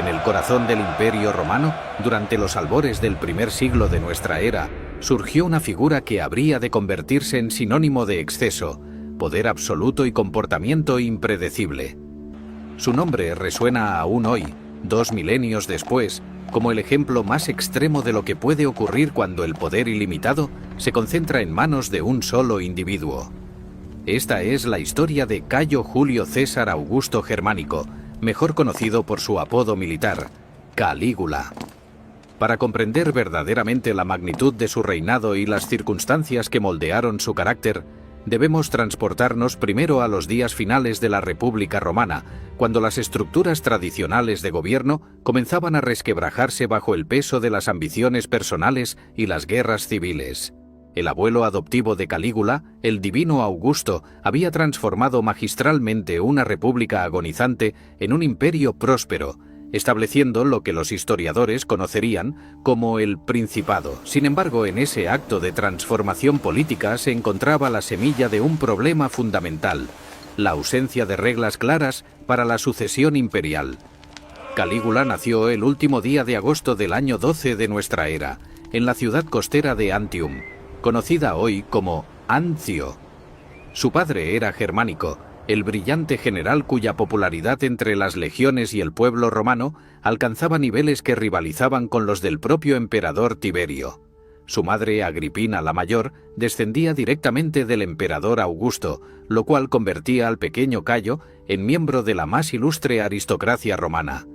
En el corazón del Imperio Romano, durante los albores del primer siglo de nuestra era, surgió una figura que habría de convertirse en sinónimo de exceso, poder absoluto y comportamiento impredecible. Su nombre resuena aún hoy, 2 milenios después, como el ejemplo más extremo de lo que puede ocurrir cuando el poder ilimitado se concentra en manos de un solo individuo. Esta es la historia de Cayo Julio César Augusto Germánico, mejor conocido por su apodo militar, Calígula. Para comprender verdaderamente la magnitud de su reinado y las circunstancias que moldearon su carácter, debemos transportarnos primero a los días finales de la República Romana, cuando las estructuras tradicionales de gobierno comenzaban a resquebrajarse bajo el peso de las ambiciones personales y las guerras civiles. El abuelo adoptivo de Calígula, el divino Augusto, había transformado magistralmente una república agonizante en un imperio próspero, estableciendo lo que los historiadores conocerían como el Principado. Sin embargo, en ese acto de transformación política se encontraba la semilla de un problema fundamental: la ausencia de reglas claras para la sucesión imperial. Calígula nació el último día de agosto del año 12 de nuestra era, en la ciudad costera de Antium, conocida hoy como Ancio. Su padre era Germánico, el brillante general cuya popularidad entre las legiones y el pueblo romano alcanzaba niveles que rivalizaban con los del propio emperador Tiberio. Su madre, Agripina la Mayor, descendía directamente del emperador Augusto, lo cual convertía al pequeño Cayo en miembro de la más ilustre aristocracia romana.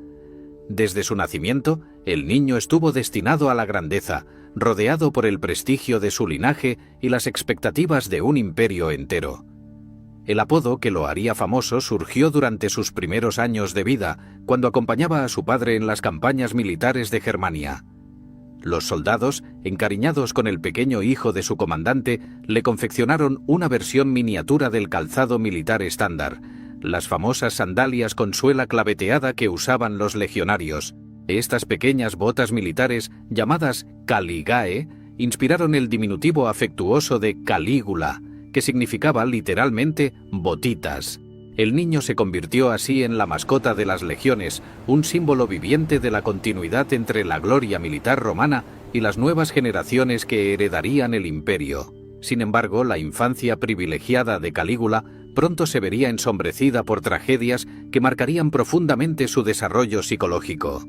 Desde su nacimiento, el niño estuvo destinado a la grandeza, rodeado por el prestigio de su linaje y las expectativas de un imperio entero. El apodo que lo haría famoso surgió durante sus primeros años de vida, cuando acompañaba a su padre en las campañas militares de Germania. Los soldados, encariñados con el pequeño hijo de su comandante, le confeccionaron una versión miniatura del calzado militar estándar, las famosas sandalias con suela claveteada que usaban los legionarios. Estas pequeñas botas militares, llamadas caligae, inspiraron el diminutivo afectuoso de Calígula, que significaba literalmente botitas. El niño se convirtió así en la mascota de las legiones, un símbolo viviente de la continuidad entre la gloria militar romana y las nuevas generaciones que heredarían el imperio. Sin embargo, la infancia privilegiada de Calígula pronto se vería ensombrecida por tragedias que marcarían profundamente su desarrollo psicológico.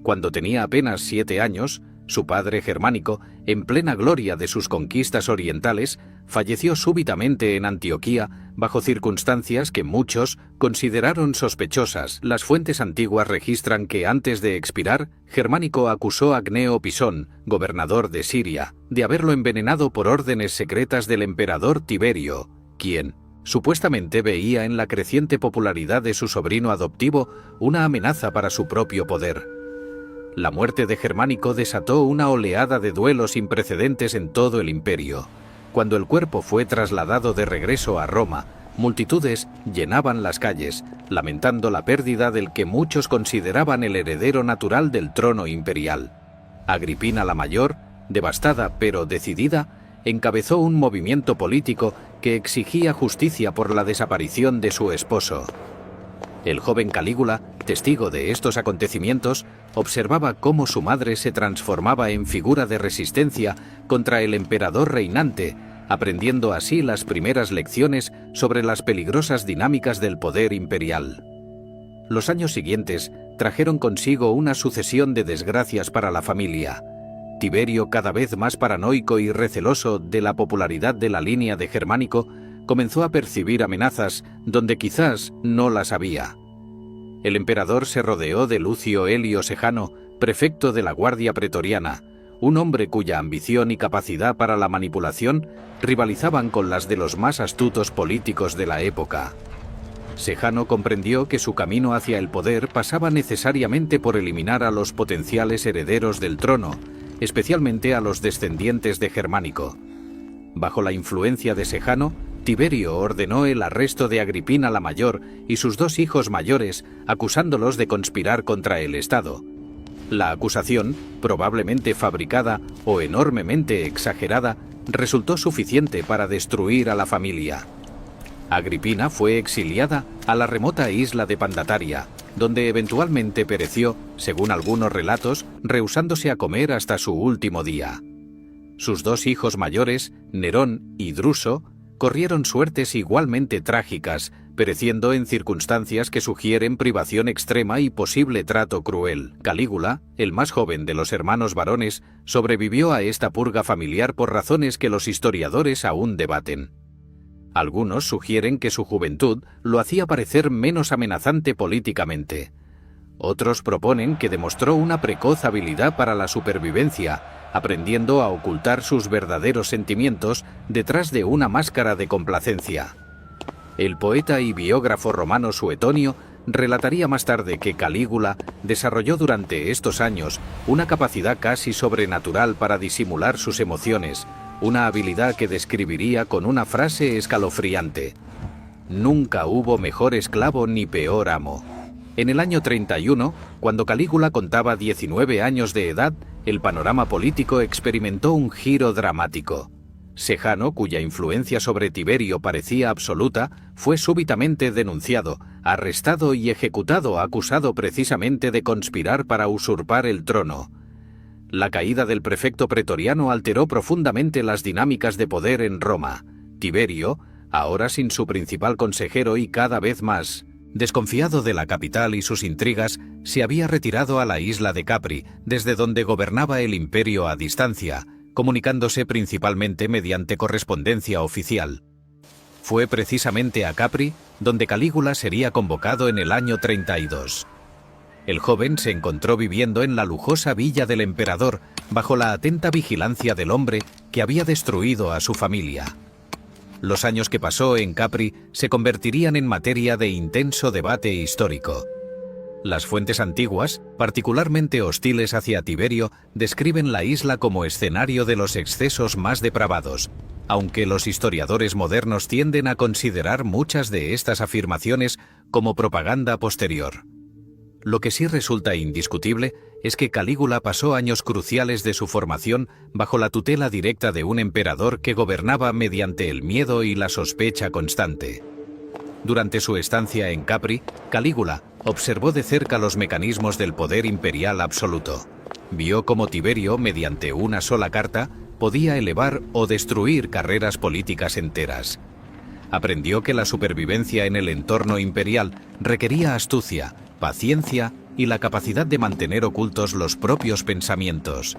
Cuando tenía apenas 7 años, su padre Germánico, en plena gloria de sus conquistas orientales, falleció súbitamente en Antioquía bajo circunstancias que muchos consideraron sospechosas. Las fuentes antiguas registran que antes de expirar, Germánico acusó a Gneo Pisón, gobernador de Siria, de haberlo envenenado por órdenes secretas del emperador Tiberio, quien supuestamente veía en la creciente popularidad de su sobrino adoptivo una amenaza para su propio poder. La muerte de Germánico desató una oleada de duelo sin precedentes en todo el imperio. Cuando el cuerpo fue trasladado de regreso a Roma, multitudes llenaban las calles, lamentando la pérdida del que muchos consideraban el heredero natural del trono imperial. Agripina la Mayor, devastada pero decidida, encabezó un movimiento político que exigía justicia por la desaparición de su esposo. El joven Calígula, testigo de estos acontecimientos, observaba cómo su madre se transformaba en figura de resistencia contra el emperador reinante, aprendiendo así las primeras lecciones sobre las peligrosas dinámicas del poder imperial. Los años siguientes trajeron consigo una sucesión de desgracias para la familia. Tiberio, cada vez más paranoico y receloso de la popularidad de la línea de Germánico, comenzó a percibir amenazas donde quizás no las había. El emperador se rodeó de Lucio Helio Sejano, prefecto de la Guardia Pretoriana, un hombre cuya ambición y capacidad para la manipulación rivalizaban con las de los más astutos políticos de la época. Sejano comprendió que su camino hacia el poder pasaba necesariamente por eliminar a los potenciales herederos del trono, especialmente a los descendientes de Germánico. Bajo la influencia de Sejano, Tiberio ordenó el arresto de Agripina la Mayor y sus 2 hijos mayores, acusándolos de conspirar contra el Estado. La acusación, probablemente fabricada o enormemente exagerada, resultó suficiente para destruir a la familia. Agripina fue exiliada a la remota isla de Pandataria, donde eventualmente pereció, según algunos relatos, rehusándose a comer hasta su último día. Sus dos hijos mayores, Nerón y Druso, corrieron suertes igualmente trágicas, pereciendo en circunstancias que sugieren privación extrema y posible trato cruel. Calígula, el más joven de los hermanos varones, sobrevivió a esta purga familiar por razones que los historiadores aún debaten. Algunos sugieren que su juventud lo hacía parecer menos amenazante políticamente. Otros proponen que demostró una precoz habilidad para la supervivencia, aprendiendo a ocultar sus verdaderos sentimientos detrás de una máscara de complacencia. El poeta y biógrafo romano Suetonio relataría más tarde que Calígula desarrolló durante estos años una capacidad casi sobrenatural para disimular sus emociones, una habilidad que describiría con una frase escalofriante: «Nunca hubo mejor esclavo ni peor amo». En el año 31, cuando Calígula contaba 19 años de edad, el panorama político experimentó un giro dramático. Sejano, cuya influencia sobre Tiberio parecía absoluta, fue súbitamente denunciado, arrestado y ejecutado, acusado precisamente de conspirar para usurpar el trono. La caída del prefecto pretoriano alteró profundamente las dinámicas de poder en Roma. Tiberio, ahora sin su principal consejero y cada vez más desconfiado de la capital y sus intrigas, se había retirado a la isla de Capri, desde donde gobernaba el imperio a distancia, comunicándose principalmente mediante correspondencia oficial. Fue precisamente a Capri donde Calígula sería convocado en el año 32. El joven se encontró viviendo en la lujosa villa del emperador, bajo la atenta vigilancia del hombre que había destruido a su familia. Los años que pasó en Capri se convertirían en materia de intenso debate histórico. Las fuentes antiguas, particularmente hostiles hacia Tiberio, describen la isla como escenario de los excesos más depravados, aunque los historiadores modernos tienden a considerar muchas de estas afirmaciones como propaganda posterior. Lo que sí resulta indiscutible es que Calígula pasó años cruciales de su formación bajo la tutela directa de un emperador que gobernaba mediante el miedo y la sospecha constante. Durante su estancia en Capri, Calígula observó de cerca los mecanismos del poder imperial absoluto. Vio cómo Tiberio, mediante una sola carta, podía elevar o destruir carreras políticas enteras. Aprendió que la supervivencia en el entorno imperial requería astucia, paciencia y la capacidad de mantener ocultos los propios pensamientos.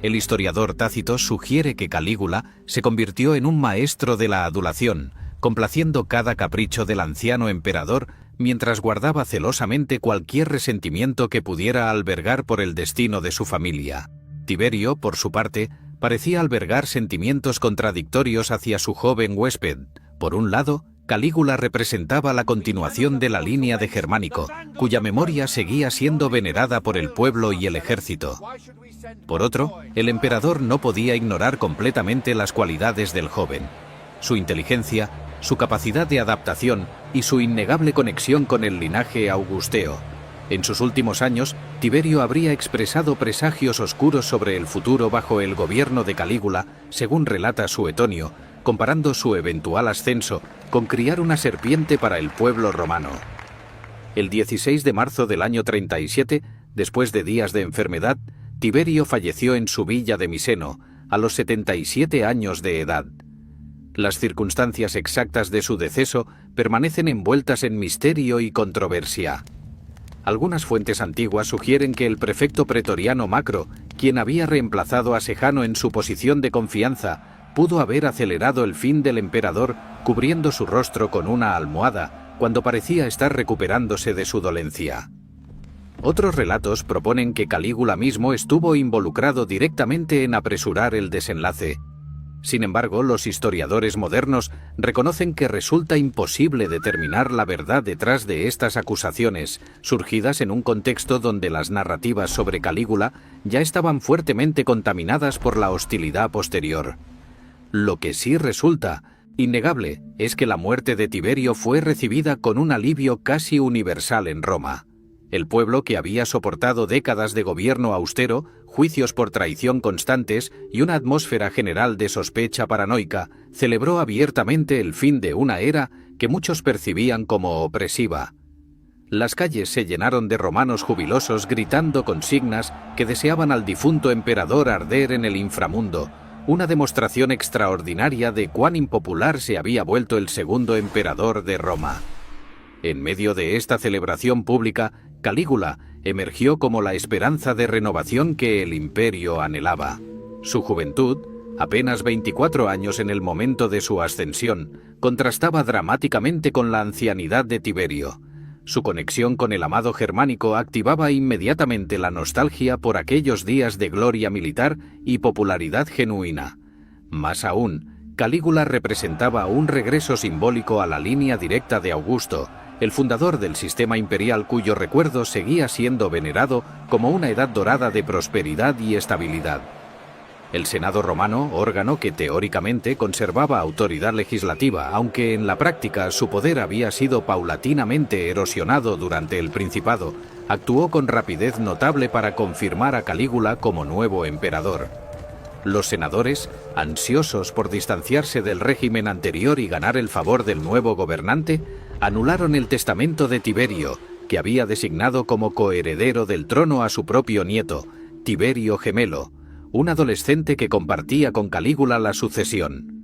El historiador Tácito sugiere que Calígula se convirtió en un maestro de la adulación, complaciendo cada capricho del anciano emperador mientras guardaba celosamente cualquier resentimiento que pudiera albergar por el destino de su familia. Tiberio, por su parte, parecía albergar sentimientos contradictorios hacia su joven huésped. Por un lado, Calígula representaba la continuación de la línea de Germánico, cuya memoria seguía siendo venerada por el pueblo y el ejército. Por otro, el emperador no podía ignorar completamente las cualidades del joven: su inteligencia, su capacidad de adaptación y su innegable conexión con el linaje augusteo. En sus últimos años, Tiberio habría expresado presagios oscuros sobre el futuro bajo el gobierno de Calígula, según relata Suetonio, comparando su eventual ascenso con criar una serpiente para el pueblo romano. El 16 de marzo del año 37, después de días de enfermedad, Tiberio falleció en su villa de Miseno, a los 77 años de edad. Las circunstancias exactas de su deceso permanecen envueltas en misterio y controversia. Algunas fuentes antiguas sugieren que el prefecto pretoriano Macro, quien había reemplazado a Sejano en su posición de confianza, pudo haber acelerado el fin del emperador cubriendo su rostro con una almohada cuando parecía estar recuperándose de su dolencia. Otros relatos proponen que Calígula mismo estuvo involucrado directamente en apresurar el desenlace. Sin embargo, los historiadores modernos reconocen que resulta imposible determinar la verdad detrás de estas acusaciones, surgidas en un contexto donde las narrativas sobre Calígula ya estaban fuertemente contaminadas por la hostilidad posterior. Lo que sí resulta innegable es que la muerte de Tiberio fue recibida con un alivio casi universal en Roma. El pueblo, que había soportado décadas de gobierno austero, juicios por traición constantes y una atmósfera general de sospecha paranoica, celebró abiertamente el fin de una era que muchos percibían como opresiva. Las calles se llenaron de romanos jubilosos gritando consignas que deseaban al difunto emperador arder en el inframundo, una demostración extraordinaria de cuán impopular se había vuelto el segundo emperador de Roma. En medio de esta celebración pública, Calígula emergió como la esperanza de renovación que el imperio anhelaba. Su juventud, apenas 24 años en el momento de su ascensión, contrastaba dramáticamente con la ancianidad de Tiberio. Su conexión con el amado germánico activaba inmediatamente la nostalgia por aquellos días de gloria militar y popularidad genuina. Más aún, Calígula representaba un regreso simbólico a la línea directa de Augusto, el fundador del sistema imperial cuyo recuerdo seguía siendo venerado como una edad dorada de prosperidad y estabilidad. El Senado romano, órgano que teóricamente conservaba autoridad legislativa, aunque en la práctica su poder había sido paulatinamente erosionado durante el Principado, actuó con rapidez notable para confirmar a Calígula como nuevo emperador. Los senadores, ansiosos por distanciarse del régimen anterior y ganar el favor del nuevo gobernante, anularon el testamento de Tiberio, que había designado como coheredero del trono a su propio nieto, Tiberio Gemelo, un adolescente que compartía con Calígula la sucesión.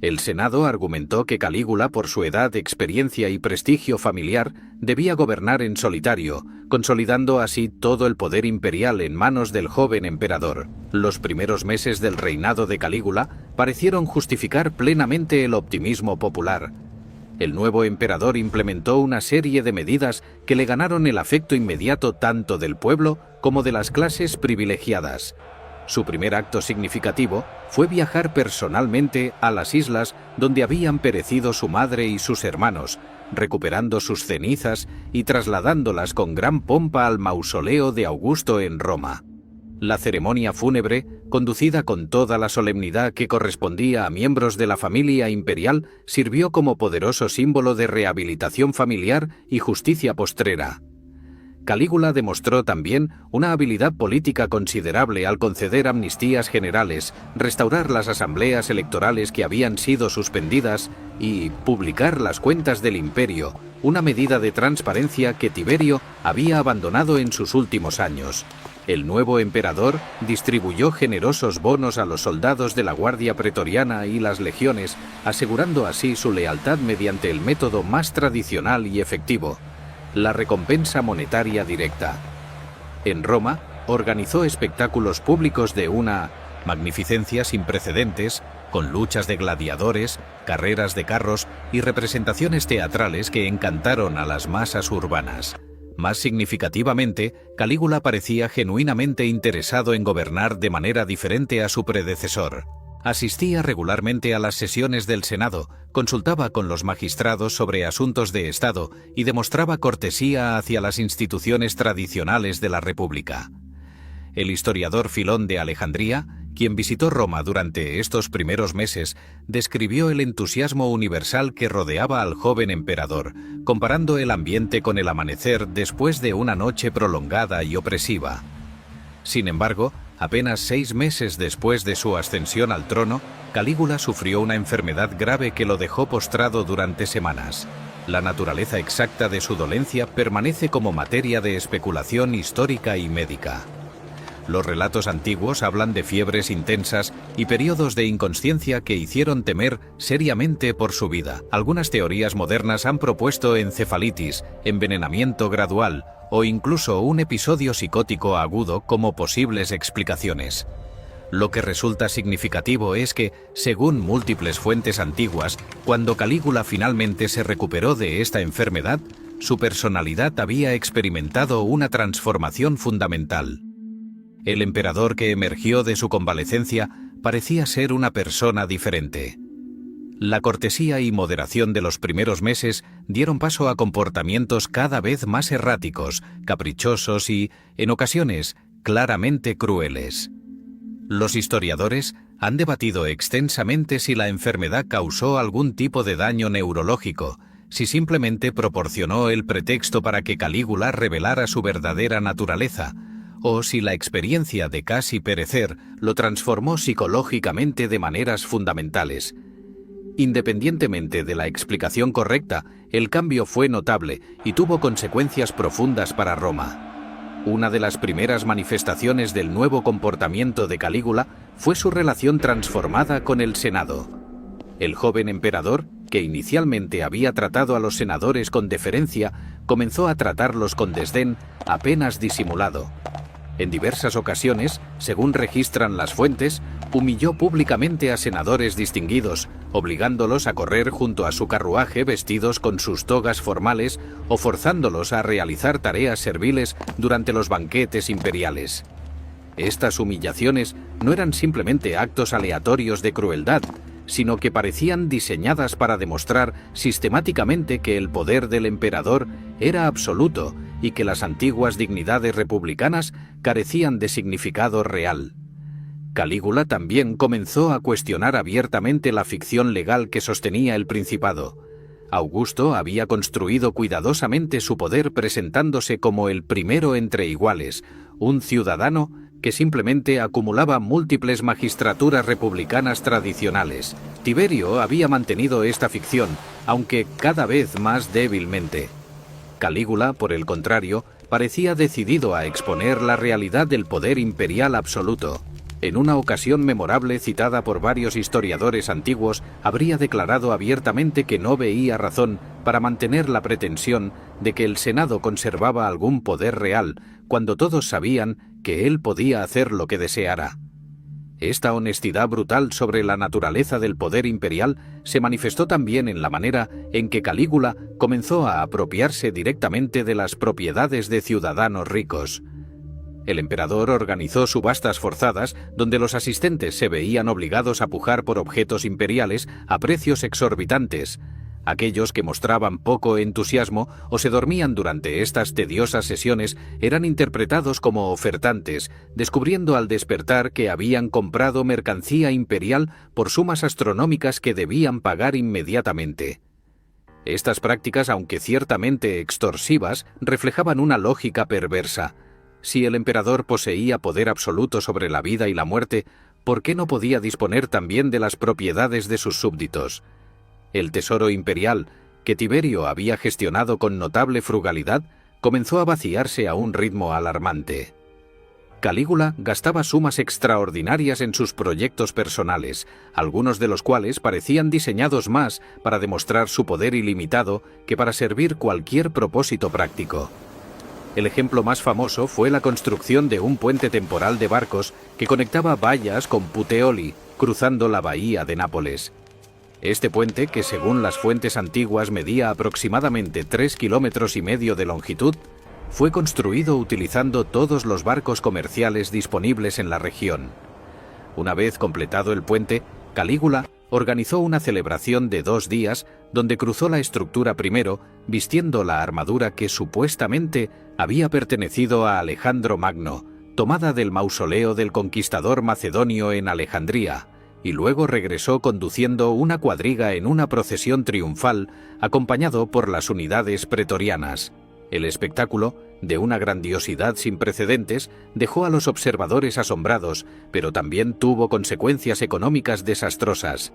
El Senado argumentó que Calígula, por su edad, experiencia y prestigio familiar, debía gobernar en solitario, consolidando así todo el poder imperial en manos del joven emperador. Los primeros meses del reinado de Calígula parecieron justificar plenamente el optimismo popular. El nuevo emperador implementó una serie de medidas que le ganaron el afecto inmediato tanto del pueblo como de las clases privilegiadas. Su primer acto significativo fue viajar personalmente a las islas donde habían perecido su madre y sus hermanos, recuperando sus cenizas y trasladándolas con gran pompa al mausoleo de Augusto en Roma. La ceremonia fúnebre, conducida con toda la solemnidad que correspondía a miembros de la familia imperial, sirvió como poderoso símbolo de rehabilitación familiar y justicia postrera. Calígula demostró también una habilidad política considerable al conceder amnistías generales, restaurar las asambleas electorales que habían sido suspendidas y publicar las cuentas del imperio, una medida de transparencia que Tiberio había abandonado en sus últimos años. El nuevo emperador distribuyó generosos bonos a los soldados de la Guardia Pretoriana y las legiones, asegurando así su lealtad mediante el método más tradicional y efectivo: la recompensa monetaria directa. En Roma, organizó espectáculos públicos de una magnificencia sin precedentes, con luchas de gladiadores, carreras de carros y representaciones teatrales que encantaron a las masas urbanas. Más significativamente, Calígula parecía genuinamente interesado en gobernar de manera diferente a su predecesor. Asistía regularmente a las sesiones del Senado, consultaba con los magistrados sobre asuntos de Estado y demostraba cortesía hacia las instituciones tradicionales de la República. El historiador Filón de Alejandría, quien visitó Roma durante estos primeros meses, describió el entusiasmo universal que rodeaba al joven emperador, comparando el ambiente con el amanecer después de una noche prolongada y opresiva. Sin embargo, apenas 6 meses después de su ascensión al trono, Calígula sufrió una enfermedad grave que lo dejó postrado durante semanas. La naturaleza exacta de su dolencia permanece como materia de especulación histórica y médica. Los relatos antiguos hablan de fiebres intensas y periodos de inconsciencia que hicieron temer seriamente por su vida. Algunas teorías modernas han propuesto encefalitis, envenenamiento gradual o incluso un episodio psicótico agudo como posibles explicaciones. Lo que resulta significativo es que, según múltiples fuentes antiguas, cuando Calígula finalmente se recuperó de esta enfermedad, su personalidad había experimentado una transformación fundamental. El emperador que emergió de su convalecencia parecía ser una persona diferente. La cortesía y moderación de los primeros meses dieron paso a comportamientos cada vez más erráticos, caprichosos y, en ocasiones, claramente crueles. Los historiadores han debatido extensamente si la enfermedad causó algún tipo de daño neurológico, si simplemente proporcionó el pretexto para que Calígula revelara su verdadera naturaleza, o si la experiencia de casi perecer lo transformó psicológicamente de maneras fundamentales. Independientemente de la explicación correcta, el cambio fue notable y tuvo consecuencias profundas para Roma. Una de las primeras manifestaciones del nuevo comportamiento de Calígula fue su relación transformada con el Senado. El joven emperador, que inicialmente había tratado a los senadores con deferencia, comenzó a tratarlos con desdén apenas disimulado. En diversas ocasiones, según registran las fuentes, humilló públicamente a senadores distinguidos, obligándolos a correr junto a su carruaje vestidos con sus togas formales o forzándolos a realizar tareas serviles durante los banquetes imperiales. Estas humillaciones no eran simplemente actos aleatorios de crueldad, sino que parecían diseñadas para demostrar sistemáticamente que el poder del emperador era absoluto y que las antiguas dignidades republicanas carecían de significado real. Calígula también comenzó a cuestionar abiertamente la ficción legal que sostenía el principado. Augusto había construido cuidadosamente su poder presentándose como el primero entre iguales, un ciudadano que simplemente acumulaba múltiples magistraturas republicanas tradicionales. Tiberio había mantenido esta ficción, aunque cada vez más débilmente. Calígula, por el contrario, parecía decidido a exponer la realidad del poder imperial absoluto. En una ocasión memorable citada por varios historiadores antiguos, habría declarado abiertamente que no veía razón para mantener la pretensión de que el Senado conservaba algún poder real, cuando todos sabían que él podía hacer lo que deseara. Esta honestidad brutal sobre la naturaleza del poder imperial se manifestó también en la manera en que Calígula comenzó a apropiarse directamente de las propiedades de ciudadanos ricos. El emperador organizó subastas forzadas donde los asistentes se veían obligados a pujar por objetos imperiales a precios exorbitantes. Aquellos que mostraban poco entusiasmo o se dormían durante estas tediosas sesiones eran interpretados como ofertantes, descubriendo al despertar que habían comprado mercancía imperial por sumas astronómicas que debían pagar inmediatamente. Estas prácticas, aunque ciertamente extorsivas, reflejaban una lógica perversa. Si el emperador poseía poder absoluto sobre la vida y la muerte, ¿por qué no podía disponer también de las propiedades de sus súbditos? El tesoro imperial, que Tiberio había gestionado con notable frugalidad, comenzó a vaciarse a un ritmo alarmante. Calígula gastaba sumas extraordinarias en sus proyectos personales, algunos de los cuales parecían diseñados más para demostrar su poder ilimitado que para servir cualquier propósito práctico. El ejemplo más famoso fue la construcción de un puente temporal de barcos que conectaba Bayas con Puteoli, cruzando la bahía de Nápoles. Este puente, que según las fuentes antiguas medía aproximadamente 3,5 kilómetros de longitud, fue construido utilizando todos los barcos comerciales disponibles en la región. Una vez completado el puente, Calígula organizó una celebración de 2 días donde cruzó la estructura primero, vistiendo la armadura que supuestamente había pertenecido a Alejandro Magno, tomada del mausoleo del conquistador macedonio en Alejandría, y luego regresó conduciendo una cuadriga en una procesión triunfal acompañado por las unidades pretorianas. El espectáculo, de una grandiosidad sin precedentes, dejó a los observadores asombrados, pero también tuvo consecuencias económicas desastrosas.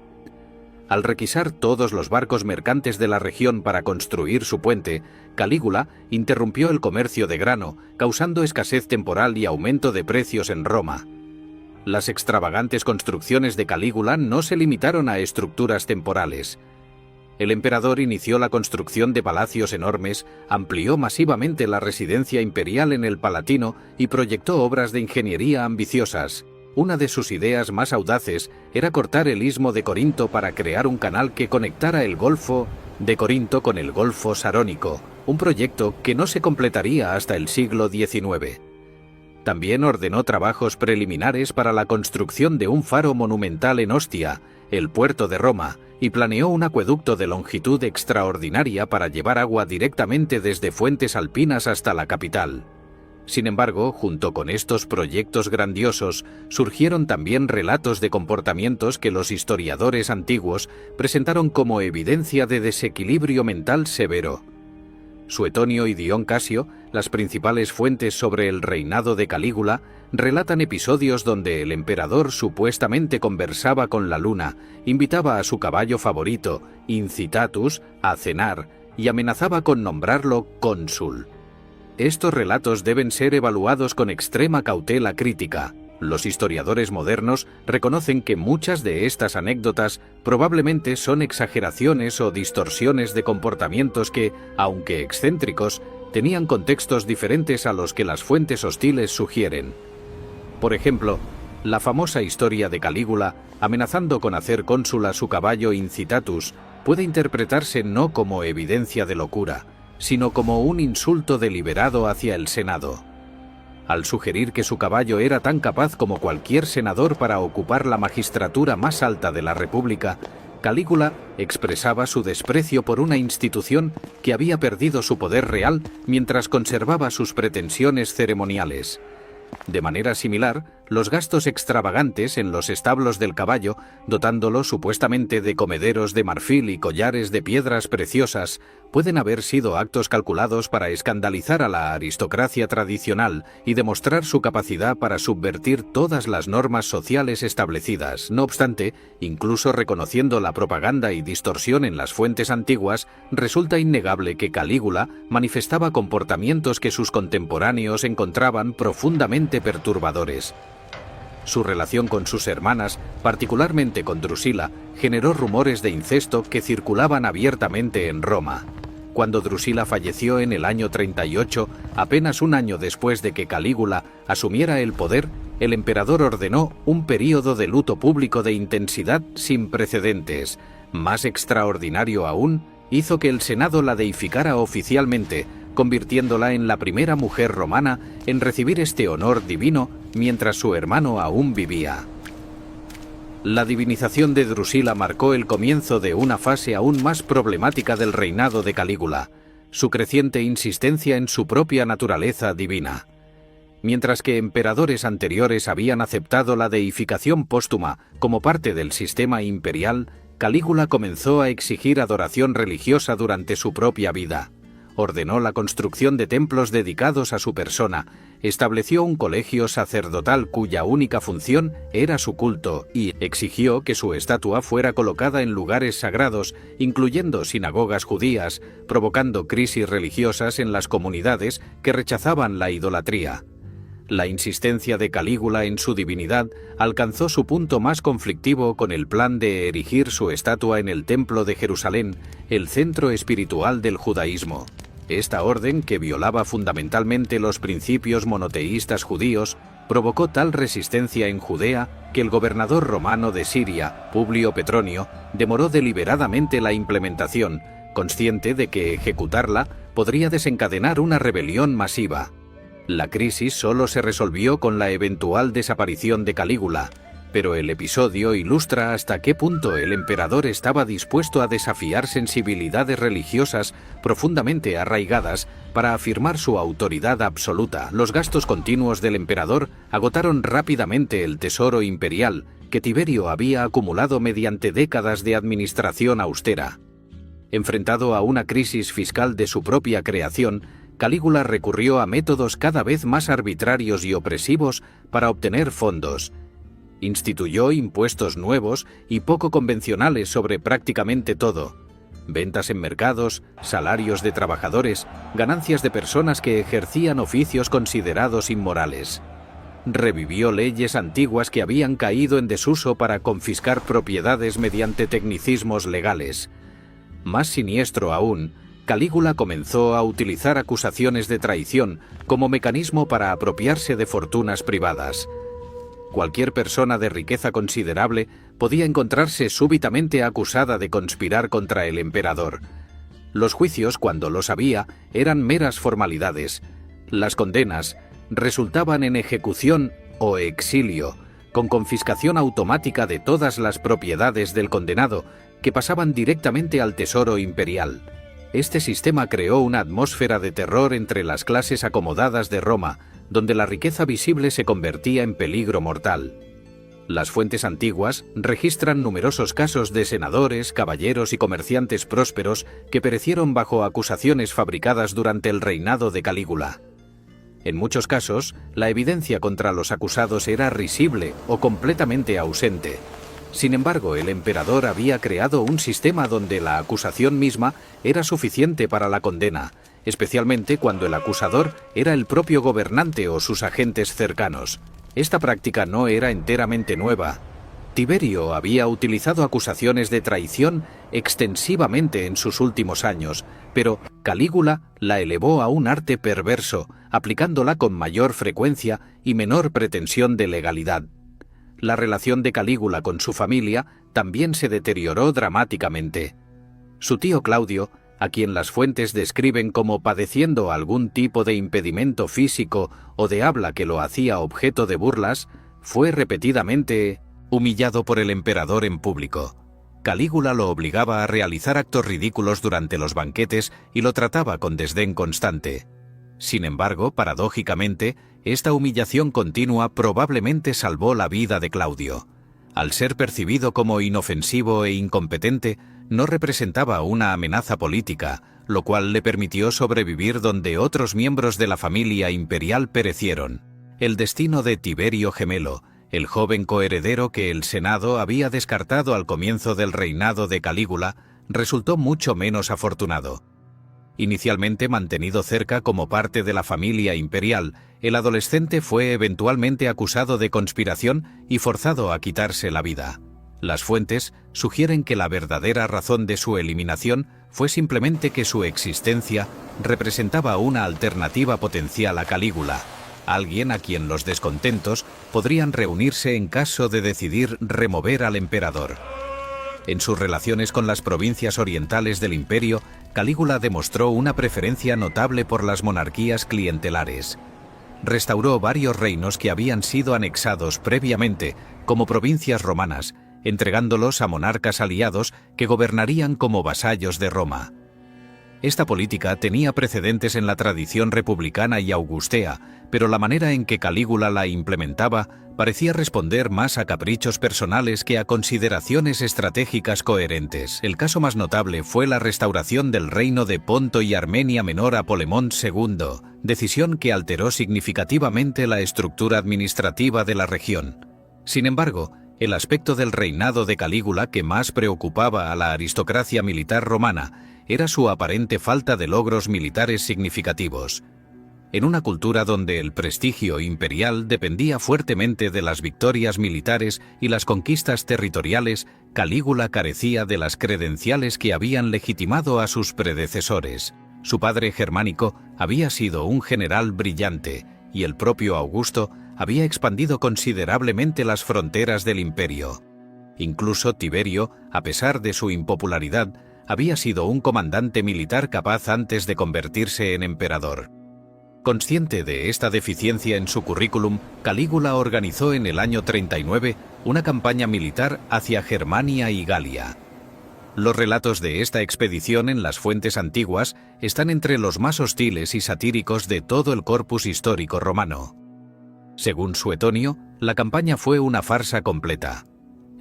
Al requisar todos los barcos mercantes de la región para construir su puente, Calígula interrumpió el comercio de grano, causando escasez temporal y aumento de precios en Roma. Las extravagantes construcciones de Calígula no se limitaron a estructuras temporales. El emperador inició la construcción de palacios enormes, amplió masivamente la residencia imperial en el Palatino y proyectó obras de ingeniería ambiciosas. Una de sus ideas más audaces era cortar el istmo de Corinto para crear un canal que conectara el Golfo de Corinto con el Golfo Sarónico, un proyecto que no se completaría hasta el siglo XIX. También ordenó trabajos preliminares para la construcción de un faro monumental en Ostia, el puerto de Roma, y planeó un acueducto de longitud extraordinaria para llevar agua directamente desde fuentes alpinas hasta la capital. Sin embargo, junto con estos proyectos grandiosos, surgieron también relatos de comportamientos que los historiadores antiguos presentaron como evidencia de desequilibrio mental severo. Suetonio y Dion Casio, las principales fuentes sobre el reinado de Calígula, relatan episodios donde el emperador supuestamente conversaba con la luna, invitaba a su caballo favorito, Incitatus, a cenar, y amenazaba con nombrarlo cónsul. Estos relatos deben ser evaluados con extrema cautela crítica. Los historiadores modernos reconocen que muchas de estas anécdotas probablemente son exageraciones o distorsiones de comportamientos que, aunque excéntricos, tenían contextos diferentes a los que las fuentes hostiles sugieren. Por ejemplo, la famosa historia de Calígula, amenazando con hacer cónsul a su caballo Incitatus, puede interpretarse no como evidencia de locura, sino como un insulto deliberado hacia el Senado. Al sugerir que su caballo era tan capaz como cualquier senador para ocupar la magistratura más alta de la República, Calígula expresaba su desprecio por una institución que había perdido su poder real mientras conservaba sus pretensiones ceremoniales. De manera similar, los gastos extravagantes en los establos del caballo, dotándolo supuestamente de comederos de marfil y collares de piedras preciosas, pueden haber sido actos calculados para escandalizar a la aristocracia tradicional y demostrar su capacidad para subvertir todas las normas sociales establecidas. No obstante, incluso reconociendo la propaganda y distorsión en las fuentes antiguas, resulta innegable que Calígula manifestaba comportamientos que sus contemporáneos encontraban profundamente perturbadores. Su relación con sus hermanas, particularmente con Drusila, generó rumores de incesto que circulaban abiertamente en Roma. Cuando Drusila falleció en el año 38, apenas un año después de que Calígula asumiera el poder, el emperador ordenó un período de luto público de intensidad sin precedentes. Más extraordinario aún, hizo que el Senado la deificara oficialmente, convirtiéndola en la primera mujer romana en recibir este honor divino mientras su hermano aún vivía. La divinización de Drusila marcó el comienzo de una fase aún más problemática del reinado de Calígula, su creciente insistencia en su propia naturaleza divina. Mientras que emperadores anteriores habían aceptado la deificación póstuma como parte del sistema imperial, Calígula comenzó a exigir adoración religiosa durante su propia vida. Ordenó la construcción de templos dedicados a su persona, estableció un colegio sacerdotal cuya única función era su culto y exigió que su estatua fuera colocada en lugares sagrados, incluyendo sinagogas judías, provocando crisis religiosas en las comunidades que rechazaban la idolatría. La insistencia de Calígula en su divinidad alcanzó su punto más conflictivo con el plan de erigir su estatua en el Templo de Jerusalén, el centro espiritual del judaísmo. Esta orden, que violaba fundamentalmente los principios monoteístas judíos, provocó tal resistencia en Judea que el gobernador romano de Siria, Publio Petronio, demoró deliberadamente la implementación, consciente de que ejecutarla podría desencadenar una rebelión masiva. La crisis solo se resolvió con la eventual desaparición de Calígula, pero el episodio ilustra hasta qué punto el emperador estaba dispuesto a desafiar sensibilidades religiosas profundamente arraigadas para afirmar su autoridad absoluta. Los gastos continuos del emperador agotaron rápidamente el tesoro imperial que Tiberio había acumulado mediante décadas de administración austera. Enfrentado a una crisis fiscal de su propia creación, Calígula recurrió a métodos cada vez más arbitrarios y opresivos para obtener fondos. Instituyó impuestos nuevos y poco convencionales sobre prácticamente todo: ventas en mercados, salarios de trabajadores, ganancias de personas que ejercían oficios considerados inmorales. Revivió leyes antiguas que habían caído en desuso para confiscar propiedades mediante tecnicismos legales. Más siniestro aún, Calígula comenzó a utilizar acusaciones de traición como mecanismo para apropiarse de fortunas privadas. Cualquier persona de riqueza considerable podía encontrarse súbitamente acusada de conspirar contra el emperador. Los juicios, cuando los había, eran meras formalidades. Las condenas resultaban en ejecución o exilio, con confiscación automática de todas las propiedades del condenado, que pasaban directamente al tesoro imperial. Este sistema creó una atmósfera de terror entre las clases acomodadas de Roma, donde la riqueza visible se convertía en peligro mortal. Las fuentes antiguas registran numerosos casos de senadores, caballeros y comerciantes prósperos que perecieron bajo acusaciones fabricadas durante el reinado de Calígula. En muchos casos, la evidencia contra los acusados era risible o completamente ausente. Sin embargo, el emperador había creado un sistema donde la acusación misma era suficiente para la condena, especialmente cuando el acusador era el propio gobernante o sus agentes cercanos. Esta práctica no era enteramente nueva. Tiberio había utilizado acusaciones de traición extensivamente en sus últimos años, pero Calígula la elevó a un arte perverso, aplicándola con mayor frecuencia y menor pretensión de legalidad. La relación de Calígula con su familia también se deterioró dramáticamente. Su tío Claudio, a quien las fuentes describen como padeciendo algún tipo de impedimento físico o de habla que lo hacía objeto de burlas, fue repetidamente humillado por el emperador en público. Calígula lo obligaba a realizar actos ridículos durante los banquetes y lo trataba con desdén constante. Sin embargo, paradójicamente, esta humillación continua probablemente salvó la vida de Claudio. Al ser percibido como inofensivo e incompetente, no representaba una amenaza política, lo cual le permitió sobrevivir donde otros miembros de la familia imperial perecieron. El destino de Tiberio Gemelo, el joven coheredero que el Senado había descartado al comienzo del reinado de Calígula, resultó mucho menos afortunado. Inicialmente mantenido cerca como parte de la familia imperial, el adolescente fue eventualmente acusado de conspiración y forzado a quitarse la vida. Las fuentes sugieren que la verdadera razón de su eliminación fue simplemente que su existencia representaba una alternativa potencial a Calígula, alguien a quien los descontentos podrían reunirse en caso de decidir remover al emperador. En sus relaciones con las provincias orientales del imperio, Calígula demostró una preferencia notable por las monarquías clientelares. Restauró varios reinos que habían sido anexados previamente como provincias romanas, entregándolos a monarcas aliados que gobernarían como vasallos de Roma. Esta política tenía precedentes en la tradición republicana y augustea, pero la manera en que Calígula la implementaba parecía responder más a caprichos personales que a consideraciones estratégicas coherentes. El caso más notable fue la restauración del reino de Ponto y Armenia Menor a Polemón II, decisión que alteró significativamente la estructura administrativa de la región. Sin embargo, el aspecto del reinado de Calígula que más preocupaba a la aristocracia militar romana era su aparente falta de logros militares significativos. En una cultura donde el prestigio imperial dependía fuertemente de las victorias militares y las conquistas territoriales, Calígula carecía de las credenciales que habían legitimado a sus predecesores. Su padre Germánico había sido un general brillante, y el propio Augusto había expandido considerablemente las fronteras del imperio. Incluso Tiberio, a pesar de su impopularidad, había sido un comandante militar capaz antes de convertirse en emperador. Consciente de esta deficiencia en su currículum, Calígula organizó en el año 39 una campaña militar hacia Germania y Galia. Los relatos de esta expedición en las fuentes antiguas están entre los más hostiles y satíricos de todo el corpus histórico romano. Según Suetonio, la campaña fue una farsa completa.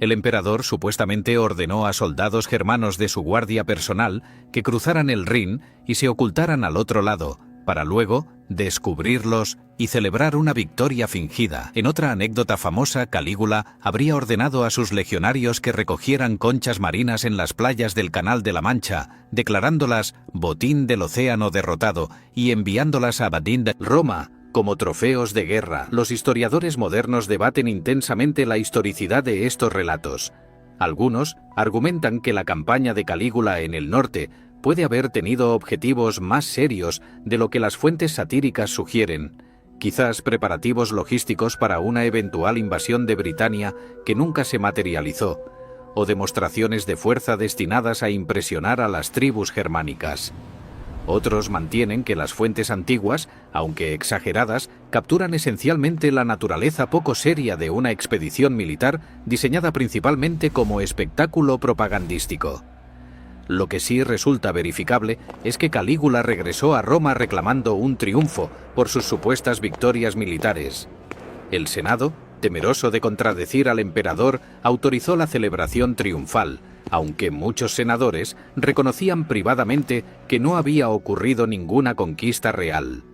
El emperador supuestamente ordenó a soldados germanos de su guardia personal que cruzaran el Rin y se ocultaran al otro lado, para luego descubrirlos y celebrar una victoria fingida. En otra anécdota famosa, Calígula habría ordenado a sus legionarios que recogieran conchas marinas en las playas del Canal de la Mancha, declarándolas botín del océano derrotado y enviándolas a Badín de Roma como trofeos de guerra. Los historiadores modernos debaten intensamente la historicidad de estos relatos. Algunos argumentan que la campaña de Calígula en el norte puede haber tenido objetivos más serios de lo que las fuentes satíricas sugieren, quizás preparativos logísticos para una eventual invasión de Britania que nunca se materializó, o demostraciones de fuerza destinadas a impresionar a las tribus germánicas. Otros mantienen que las fuentes antiguas, aunque exageradas, capturan esencialmente la naturaleza poco seria de una expedición militar diseñada principalmente como espectáculo propagandístico. Lo que sí resulta verificable es que Calígula regresó a Roma reclamando un triunfo por sus supuestas victorias militares. El Senado, temeroso de contradecir al emperador, autorizó la celebración triunfal, aunque muchos senadores reconocían privadamente que no había ocurrido ninguna conquista real.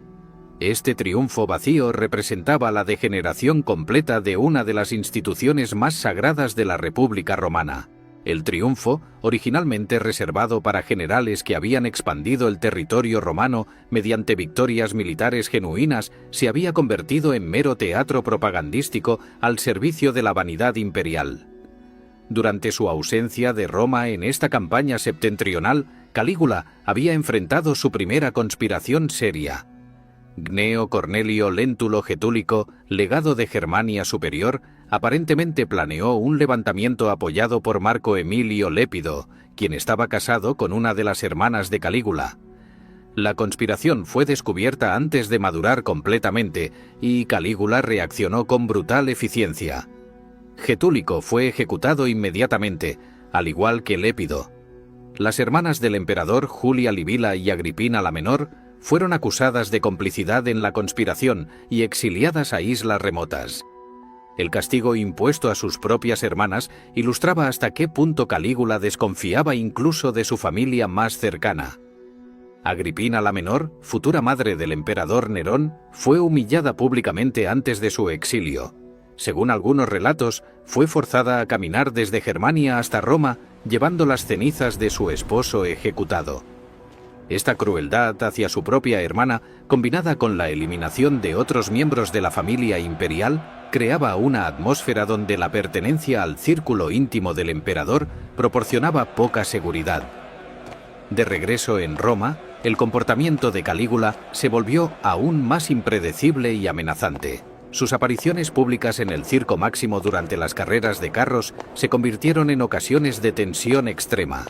Este triunfo vacío representaba la degeneración completa de una de las instituciones más sagradas de la República Romana. El triunfo, originalmente reservado para generales que habían expandido el territorio romano mediante victorias militares genuinas, se había convertido en mero teatro propagandístico al servicio de la vanidad imperial. Durante su ausencia de Roma en esta campaña septentrional, Calígula había enfrentado su primera conspiración seria. Gneo Cornelio Léntulo Getúlico, legado de Germania Superior, aparentemente planeó un levantamiento apoyado por Marco Emilio Lépido, quien estaba casado con una de las hermanas de Calígula. La conspiración fue descubierta antes de madurar completamente y Calígula reaccionó con brutal eficiencia. Getúlico fue ejecutado inmediatamente, al igual que Lépido. Las hermanas del emperador, Julia Livila y Agripina la Menor, fueron acusadas de complicidad en la conspiración y exiliadas a islas remotas. El castigo impuesto a sus propias hermanas ilustraba hasta qué punto Calígula desconfiaba incluso de su familia más cercana. Agripina la Menor, futura madre del emperador Nerón, fue humillada públicamente antes de su exilio. Según algunos relatos, fue forzada a caminar desde Germania hasta Roma, llevando las cenizas de su esposo ejecutado. Esta crueldad hacia su propia hermana, combinada con la eliminación de otros miembros de la familia imperial, creaba una atmósfera donde la pertenencia al círculo íntimo del emperador proporcionaba poca seguridad. De regreso en Roma, el comportamiento de Calígula se volvió aún más impredecible y amenazante. Sus apariciones públicas en el Circo Máximo durante las carreras de carros se convirtieron en ocasiones de tensión extrema.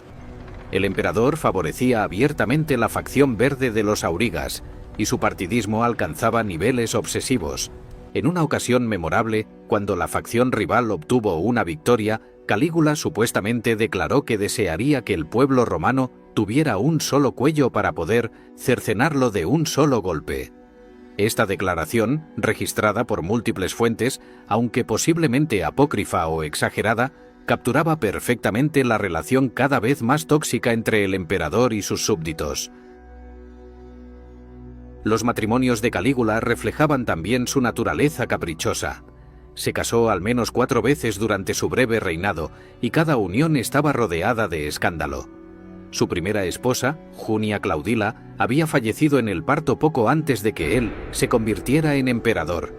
El emperador favorecía abiertamente la facción verde de los aurigas, y su partidismo alcanzaba niveles obsesivos. En una ocasión memorable, cuando la facción rival obtuvo una victoria, Calígula supuestamente declaró que desearía que el pueblo romano tuviera un solo cuello para poder cercenarlo de un solo golpe. Esta declaración, registrada por múltiples fuentes, aunque posiblemente apócrifa o exagerada, capturaba perfectamente la relación cada vez más tóxica entre el emperador y sus súbditos. Los matrimonios de Calígula reflejaban también su naturaleza caprichosa. Se casó al menos 4 veces durante su breve reinado, y cada unión estaba rodeada de escándalo. Su primera esposa, Junia Claudila, había fallecido en el parto poco antes de que él se convirtiera en emperador.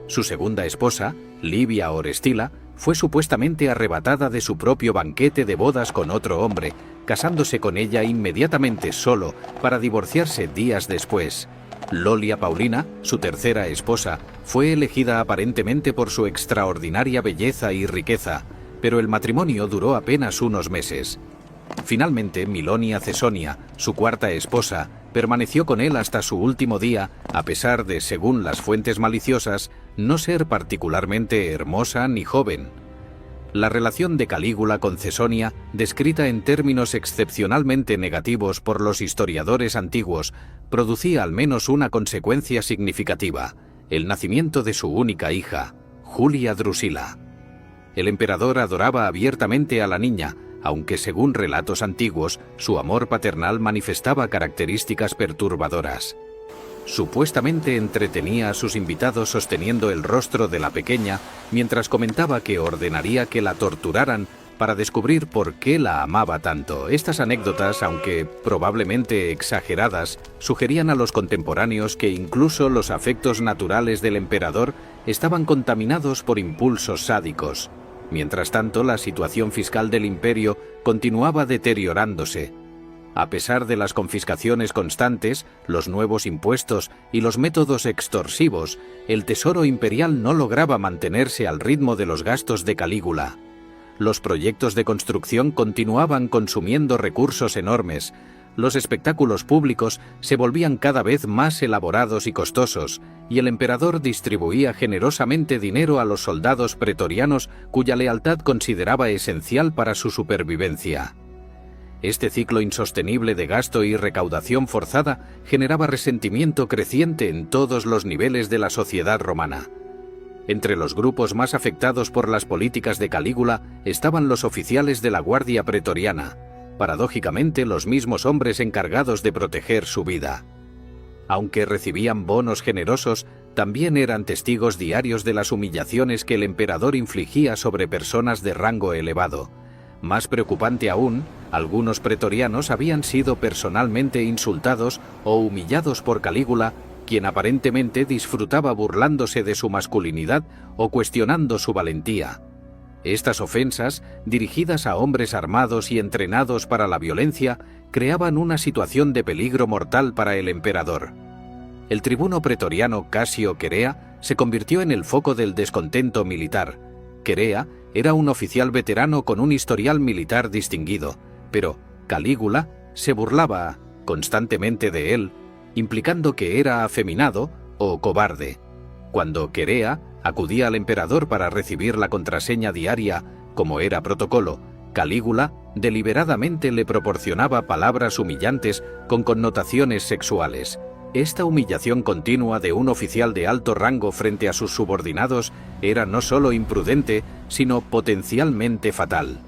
Su segunda esposa, Livia Orestila, fue supuestamente arrebatada de su propio banquete de bodas con otro hombre, casándose con ella inmediatamente solo para divorciarse días después. Lolia Paulina, su tercera esposa, fue elegida aparentemente por su extraordinaria belleza y riqueza, pero el matrimonio duró apenas unos meses. Finalmente, Milonia Cesonia, su cuarta esposa, permaneció con él hasta su último día, a pesar de, según las fuentes maliciosas, no ser particularmente hermosa ni joven. La relación de Calígula con Cesonia, descrita en términos excepcionalmente negativos por los historiadores antiguos, producía al menos una consecuencia significativa: el nacimiento de su única hija, Julia Drusila. El emperador adoraba abiertamente a la niña, aunque según relatos antiguos, su amor paternal manifestaba características perturbadoras. Supuestamente entretenía a sus invitados sosteniendo el rostro de la pequeña, mientras comentaba que ordenaría que la torturaran para descubrir por qué la amaba tanto. Estas anécdotas, aunque probablemente exageradas, sugerían a los contemporáneos que incluso los afectos naturales del emperador estaban contaminados por impulsos sádicos. Mientras tanto, la situación fiscal del imperio continuaba deteriorándose. A pesar de las confiscaciones constantes, los nuevos impuestos y los métodos extorsivos, el tesoro imperial no lograba mantenerse al ritmo de los gastos de Calígula. Los proyectos de construcción continuaban consumiendo recursos enormes. Los espectáculos públicos se volvían cada vez más elaborados y costosos, y el emperador distribuía generosamente dinero a los soldados pretorianos cuya lealtad consideraba esencial para su supervivencia. Este ciclo insostenible de gasto y recaudación forzada generaba resentimiento creciente en todos los niveles de la sociedad romana. Entre los grupos más afectados por las políticas de Calígula estaban los oficiales de la Guardia Pretoriana, paradójicamente los mismos hombres encargados de proteger su vida. Aunque recibían bonos generosos, también eran testigos diarios de las humillaciones que el emperador infligía sobre personas de rango elevado. Más preocupante aún, algunos pretorianos habían sido personalmente insultados o humillados por Calígula, quien aparentemente disfrutaba burlándose de su masculinidad o cuestionando su valentía. Estas ofensas, dirigidas a hombres armados y entrenados para la violencia, creaban una situación de peligro mortal para el emperador. El tribuno pretoriano Casio Querea se convirtió en el foco del descontento militar. Querea era un oficial veterano con un historial militar distinguido, pero Calígula se burlaba constantemente de él, implicando que era afeminado o cobarde. Cuando Querea acudía al emperador para recibir la contraseña diaria, como era protocolo, Calígula deliberadamente le proporcionaba palabras humillantes con connotaciones sexuales. Esta humillación continua de un oficial de alto rango frente a sus subordinados era no solo imprudente, sino potencialmente fatal.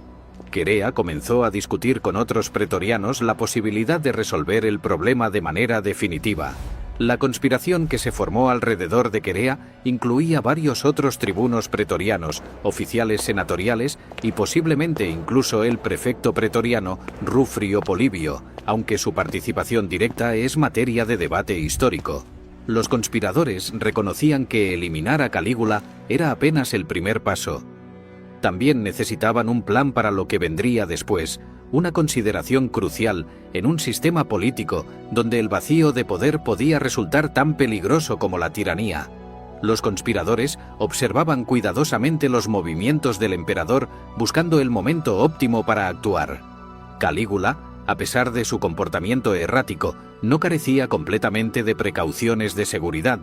Querea comenzó a discutir con otros pretorianos la posibilidad de resolver el problema de manera definitiva. La conspiración que se formó alrededor de Querea incluía varios otros tribunos pretorianos, oficiales senatoriales y posiblemente incluso el prefecto pretoriano Rufrio Polibio, aunque su participación directa es materia de debate histórico. Los conspiradores reconocían que eliminar a Calígula era apenas el primer paso. También necesitaban un plan para lo que vendría después, una consideración crucial en un sistema político donde el vacío de poder podía resultar tan peligroso como la tiranía. Los conspiradores observaban cuidadosamente los movimientos del emperador buscando el momento óptimo para actuar. Calígula, a pesar de su comportamiento errático, no carecía completamente de precauciones de seguridad.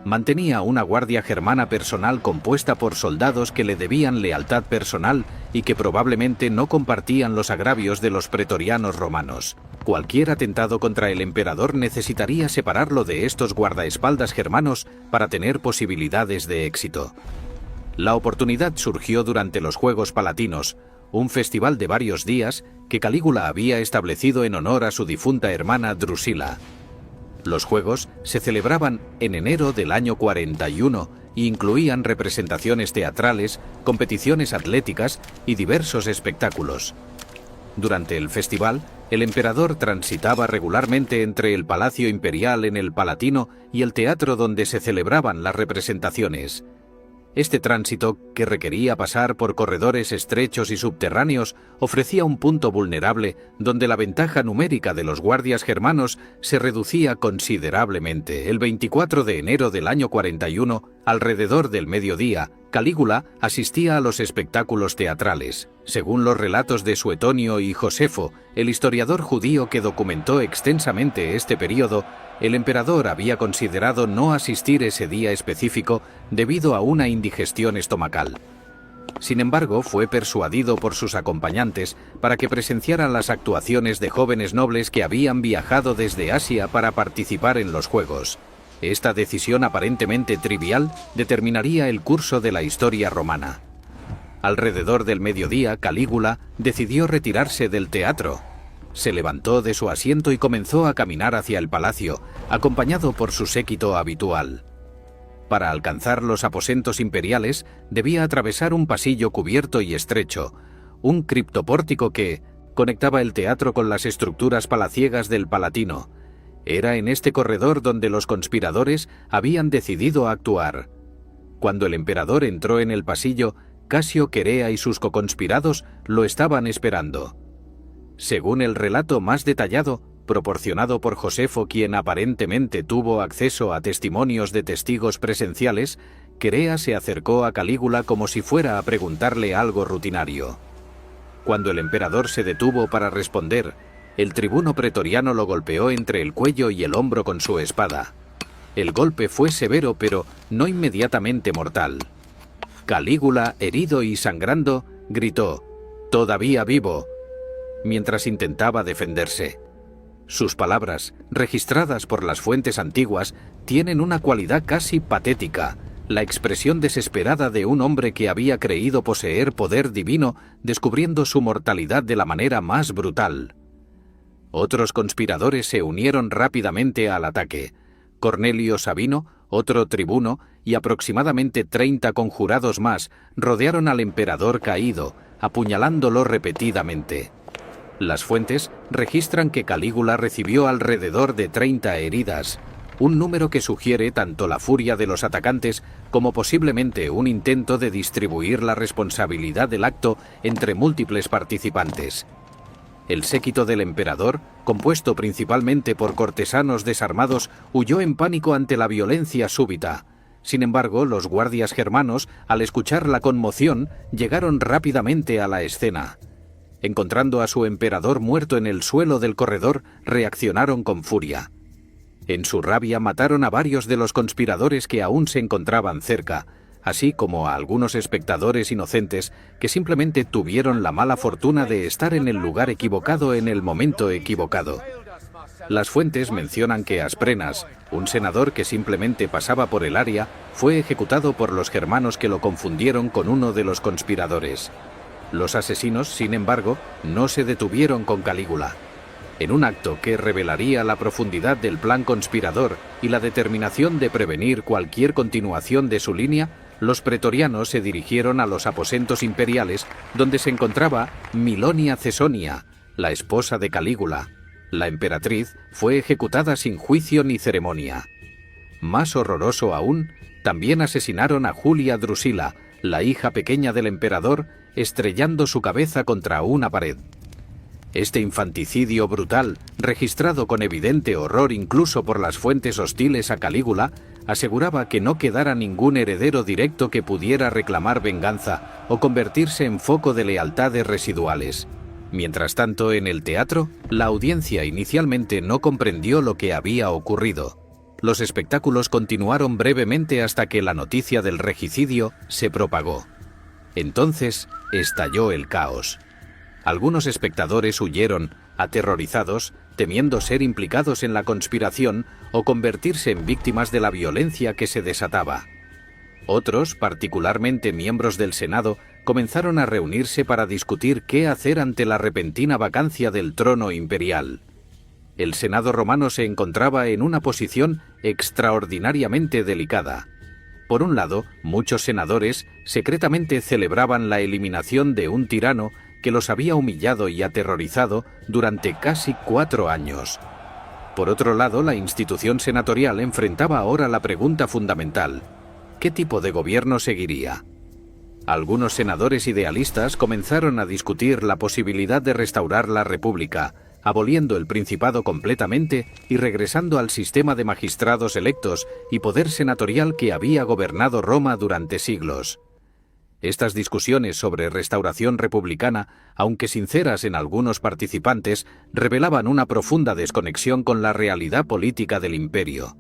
Mantenía una guardia germana personal compuesta por soldados que le debían lealtad personal y que probablemente no compartían los agravios de los pretorianos romanos. Cualquier atentado contra el emperador necesitaría separarlo de estos guardaespaldas germanos para tener posibilidades de éxito. La oportunidad surgió durante los Juegos Palatinos, un festival de varios días que Calígula había establecido en honor a su difunta hermana Drusila. Los Juegos se celebraban en enero del año 41 e incluían representaciones teatrales, competiciones atléticas y diversos espectáculos. Durante el festival, el emperador transitaba regularmente entre el Palacio Imperial en el Palatino y el teatro donde se celebraban las representaciones. Este tránsito, que requería pasar por corredores estrechos y subterráneos, ofrecía un punto vulnerable donde la ventaja numérica de los guardias germanos se reducía considerablemente. El 24 de enero del año 41, alrededor del mediodía, Calígula asistía a los espectáculos teatrales. Según los relatos de Suetonio y Josefo, el historiador judío que documentó extensamente este período, el emperador había considerado no asistir ese día específico debido a una indigestión estomacal. Sin embargo, fue persuadido por sus acompañantes para que presenciaran las actuaciones de jóvenes nobles que habían viajado desde Asia para participar en los Juegos. Esta decisión aparentemente trivial determinaría el curso de la historia romana. Alrededor del mediodía, Calígula decidió retirarse del teatro. Se levantó de su asiento y comenzó a caminar hacia el palacio, acompañado por su séquito habitual. Para alcanzar los aposentos imperiales, debía atravesar un pasillo cubierto y estrecho, un criptopórtico que conectaba el teatro con las estructuras palaciegas del Palatino. Era en este corredor donde los conspiradores habían decidido actuar. Cuando el emperador entró en el pasillo, Casio Querea y sus coconspirados lo estaban esperando. Según el relato más detallado, proporcionado por Josefo, quien aparentemente tuvo acceso a testimonios de testigos presenciales, Querea se acercó a Calígula como si fuera a preguntarle algo rutinario. Cuando el emperador se detuvo para responder, el tribuno pretoriano lo golpeó entre el cuello y el hombro con su espada. El golpe fue severo, pero no inmediatamente mortal. Calígula, herido y sangrando, gritó: «¡Todavía vivo!», mientras intentaba defenderse. Sus palabras, registradas por las fuentes antiguas, tienen una cualidad casi patética, la expresión desesperada de un hombre que había creído poseer poder divino, descubriendo su mortalidad de la manera más brutal. Otros conspiradores se unieron rápidamente al ataque. Cornelio Sabino, otro tribuno, y aproximadamente 30 conjurados más rodearon al emperador caído, apuñalándolo repetidamente. Las fuentes registran que Calígula recibió alrededor de 30 heridas, un número que sugiere tanto la furia de los atacantes como posiblemente un intento de distribuir la responsabilidad del acto entre múltiples participantes. El séquito del emperador, compuesto principalmente por cortesanos desarmados, huyó en pánico ante la violencia súbita. Sin embargo, los guardias germanos, al escuchar la conmoción, llegaron rápidamente a la escena. Encontrando a su emperador muerto en el suelo del corredor, reaccionaron con furia. En su rabia mataron a varios de los conspiradores que aún se encontraban cerca, así como a algunos espectadores inocentes que simplemente tuvieron la mala fortuna de estar en el lugar equivocado en el momento equivocado. Las fuentes mencionan que Asprenas, un senador que simplemente pasaba por el área, fue ejecutado por los germanos que lo confundieron con uno de los conspiradores. Los asesinos, sin embargo, no se detuvieron con Calígula. En un acto que revelaría la profundidad del plan conspirador y la determinación de prevenir cualquier continuación de su línea, los pretorianos se dirigieron a los aposentos imperiales donde se encontraba Milonia Cesonia, la esposa de Calígula. La emperatriz fue ejecutada sin juicio ni ceremonia. Más horroroso aún, también asesinaron a Julia Drusila, la hija pequeña del emperador, estrellando su cabeza contra una pared. Este infanticidio brutal, registrado con evidente horror incluso por las fuentes hostiles a Calígula, aseguraba que no quedara ningún heredero directo que pudiera reclamar venganza o convertirse en foco de lealtades residuales. Mientras tanto, en el teatro, la audiencia inicialmente no comprendió lo que había ocurrido. Los espectáculos continuaron brevemente hasta que la noticia del regicidio se propagó. Entonces, estalló el caos. Algunos espectadores huyeron, aterrorizados, temiendo ser implicados en la conspiración o convertirse en víctimas de la violencia que se desataba. Otros, particularmente miembros del Senado, comenzaron a reunirse para discutir qué hacer ante la repentina vacancia del trono imperial. El Senado romano se encontraba en una posición extraordinariamente delicada. Por un lado, muchos senadores secretamente celebraban la eliminación de un tirano que los había humillado y aterrorizado durante casi 4 años. Por otro lado, la institución senatorial enfrentaba ahora la pregunta fundamental: ¿qué tipo de gobierno seguiría? Algunos senadores idealistas comenzaron a discutir la posibilidad de restaurar la República, aboliendo el Principado completamente y regresando al sistema de magistrados electos y poder senatorial que había gobernado Roma durante siglos. Estas discusiones sobre restauración republicana, aunque sinceras en algunos participantes, revelaban una profunda desconexión con la realidad política del imperio.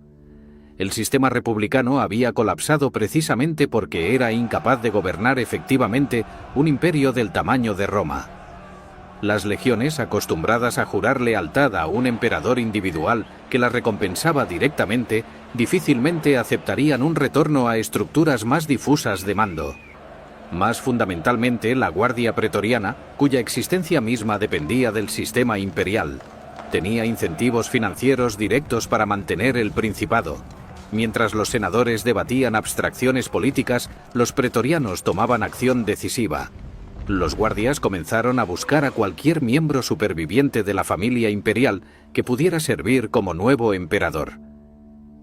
El sistema republicano había colapsado precisamente porque era incapaz de gobernar efectivamente un imperio del tamaño de Roma. Las legiones, acostumbradas a jurar lealtad a un emperador individual que las recompensaba directamente, difícilmente aceptarían un retorno a estructuras más difusas de mando. Más fundamentalmente, la Guardia Pretoriana, cuya existencia misma dependía del sistema imperial, tenía incentivos financieros directos para mantener el Principado. Mientras los senadores debatían abstracciones políticas, los pretorianos tomaban acción decisiva. Los guardias comenzaron a buscar a cualquier miembro superviviente de la familia imperial que pudiera servir como nuevo emperador.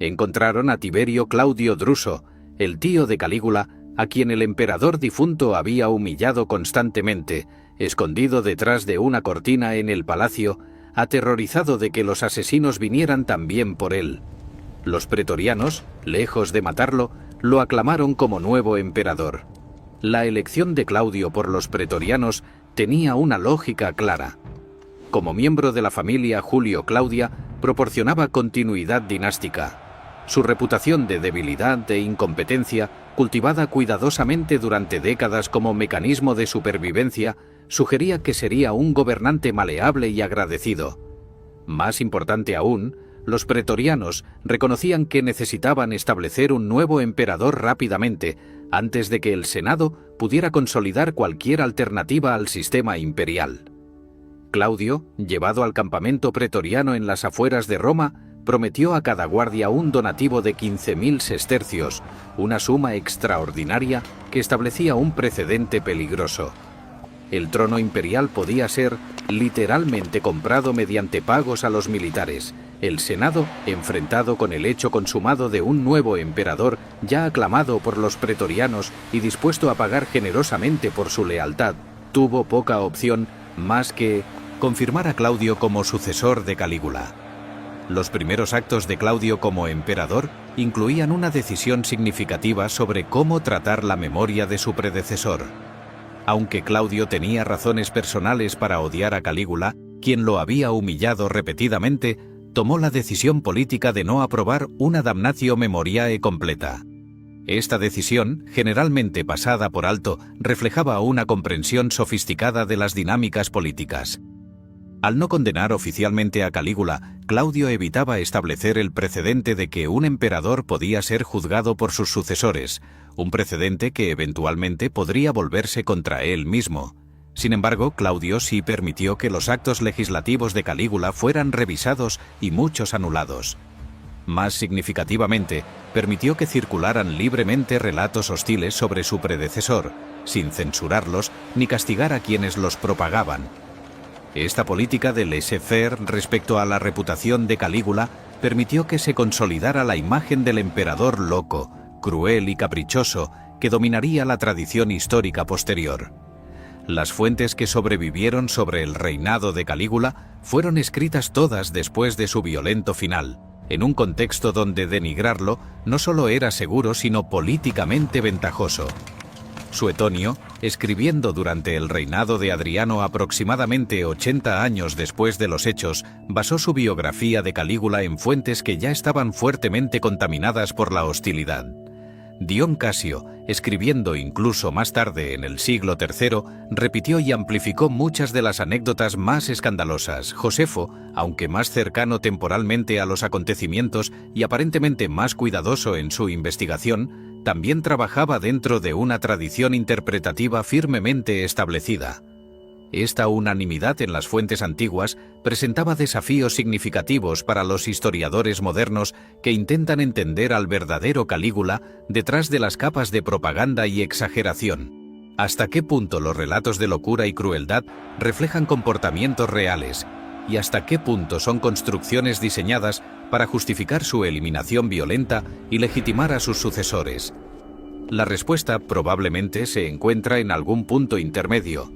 Encontraron a Tiberio Claudio Druso, el tío de Calígula, a quien el emperador difunto había humillado constantemente, escondido detrás de una cortina en el palacio, aterrorizado de que los asesinos vinieran también por él. Los pretorianos, lejos de matarlo, lo aclamaron como nuevo emperador. La elección de Claudio por los pretorianos tenía una lógica clara. Como miembro de la familia Julio-Claudia, proporcionaba continuidad dinástica. Su reputación de debilidad e incompetencia, cultivada cuidadosamente durante décadas como mecanismo de supervivencia, sugería que sería un gobernante maleable y agradecido. Más importante aún, los pretorianos reconocían que necesitaban establecer un nuevo emperador rápidamente, antes de que el Senado pudiera consolidar cualquier alternativa al sistema imperial. Claudio, llevado al campamento pretoriano en las afueras de Roma, prometió a cada guardia un donativo de 15.000 sestercios, una suma extraordinaria que establecía un precedente peligroso. El trono imperial podía ser literalmente comprado mediante pagos a los militares. El Senado, enfrentado con el hecho consumado de un nuevo emperador ya aclamado por los pretorianos y dispuesto a pagar generosamente por su lealtad, tuvo poca opción más que confirmar a Claudio como sucesor de Calígula. Los primeros actos de Claudio como emperador incluían una decisión significativa sobre cómo tratar la memoria de su predecesor. Aunque Claudio tenía razones personales para odiar a Calígula, quien lo había humillado repetidamente, tomó la decisión política de no aprobar una damnatio memoriae completa. Esta decisión, generalmente pasada por alto, reflejaba una comprensión sofisticada de las dinámicas políticas. Al no condenar oficialmente a Calígula, Claudio evitaba establecer el precedente de que un emperador podía ser juzgado por sus sucesores, un precedente que eventualmente podría volverse contra él mismo. Sin embargo, Claudio sí permitió que los actos legislativos de Calígula fueran revisados y muchos anulados. Más significativamente, permitió que circularan libremente relatos hostiles sobre su predecesor, sin censurarlos ni castigar a quienes los propagaban. Esta política de laissez-faire respecto a la reputación de Calígula permitió que se consolidara la imagen del emperador loco, cruel y caprichoso que dominaría la tradición histórica posterior. Las fuentes que sobrevivieron sobre el reinado de Calígula fueron escritas todas después de su violento final, en un contexto donde denigrarlo no solo era seguro sino políticamente ventajoso. Suetonio, escribiendo durante el reinado de Adriano aproximadamente 80 años después de los hechos, basó su biografía de Calígula en fuentes que ya estaban fuertemente contaminadas por la hostilidad. Dion Casio, escribiendo incluso más tarde en el siglo III, repitió y amplificó muchas de las anécdotas más escandalosas. Josefo, aunque más cercano temporalmente a los acontecimientos y aparentemente más cuidadoso en su investigación, también trabajaba dentro de una tradición interpretativa firmemente establecida. Esta unanimidad en las fuentes antiguas presentaba desafíos significativos para los historiadores modernos que intentan entender al verdadero Calígula detrás de las capas de propaganda y exageración. ¿Hasta qué punto los relatos de locura y crueldad reflejan comportamientos reales? ¿Y hasta qué punto son construcciones diseñadas para justificar su eliminación violenta y legitimar a sus sucesores? La respuesta probablemente se encuentra en algún punto intermedio.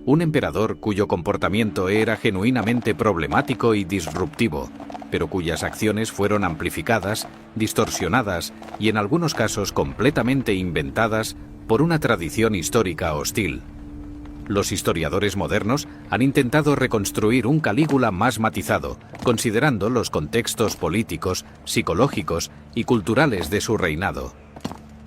Un emperador cuyo comportamiento era genuinamente problemático y disruptivo, pero cuyas acciones fueron amplificadas, distorsionadas y en algunos casos completamente inventadas por una tradición histórica hostil. Los historiadores modernos han intentado reconstruir un Calígula más matizado, considerando los contextos políticos, psicológicos y culturales de su reinado.